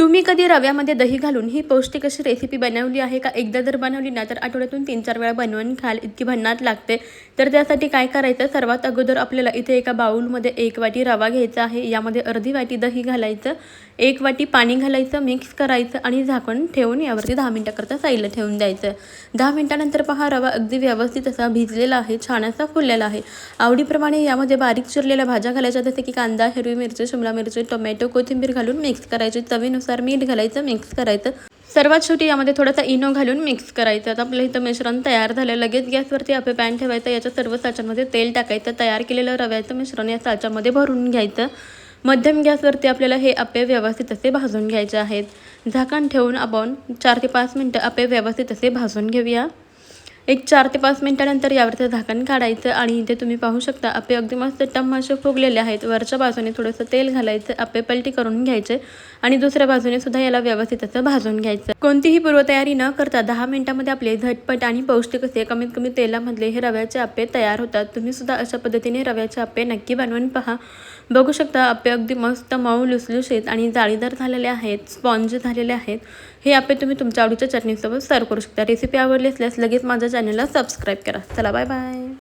तुम्ही कधी रव्यामध्ये दही घालून ही पौष्टिक अशी रेसिपी बनवली आहे का? एकदा जर बनवली ना तर आठवड्यातून 3-4 वेळा बनवून खाल, इतकी भन्नाट लागते. तर त्यासाठी काय करायचं, सर्वात अगोदर आपल्याला इथे एका बाउलमध्ये 1 वाटी रवा घ्यायचा आहे. यामध्ये अर्धी वाटी दही घालायचं, 1 वाटी पाणी घालायचं, मिक्स करायचं आणि झाकण ठेवून यावरती 10 मिनिटाकरता साईडला ठेवून द्यायचं. 10 मिनिटानंतर पहा, रवा अगदी व्यवस्थित असा भिजलेला आहे, छान असा फुललेला आहे. आवडीप्रमाणे यामध्ये बारीक चिरलेल्या भाज्या घालायच्या, जसे की कांदा, हिरवी मिरची, शिमला मिरची, टोमॅटो, कोथिंबीर घालून मिक्स करायची. चवीनुसार मीठ घालायचं, मिक्स करायचं. सर्वात शेवटी यामध्ये थोडासा इनो घालून मिक्स करायचं. आता आपलं इथं मिश्रण तयार झालं. लगेच गॅसवरती आपलं पॅन ठेवायचं, याच्या सर्व साच्यामध्ये तेल टाकायचं, तयार केलेलं रव्याचं मिश्रण या साच्यामध्ये भरून घ्यायचं. मध्यम गॅसवरती आपल्याला हे आप्पे व्यवस्थित असे भाजून घ्यायचे आहेत. झाकण ठेवून आपण 4 ते 5 मिनिटं आप्पे व्यवस्थित असे भाजून घेऊया. एक 4 ते 5 मिनिटानंतर यावरचं झाकण काढायचं आणि इथे तुम्ही पाहू शकता आप्पे अगदी मस्त टम्म असे फुगलेले आहेत. वरच्या बाजूने थोडंसं तेल घालायचं, आप्पे पलटी करून घ्यायचे आणि दुसऱ्या बाजूने सुद्धा याला व्यवस्थित असं भाजून घ्यायचं. कोणतीही पूर्वतयारी न करता 10 मिनिटांमध्ये आपले झटपट आणि पौष्टिक असे कमीत कमी तेलामधले हे रव्याचे आप्पे तयार होतात. तुम्ही सुद्धा अशा पद्धतीने रव्याचे आप्पे नक्की बनवून पहा. बघू शकता आप्पे अगदी मस्त मऊ लुसलुशीत आणि जाळीदार झालेले आहेत, स्पॉन्ज झालेले आहेत. हे आप्पे तुम्ही तुमच्या आवडीच्या चटणीसोबत सर्व करू शकता. रेसिपी आवडली असल्यास लगेच माझ्या चॅनलला सबस्क्राईब करा. चला, बाय बाय.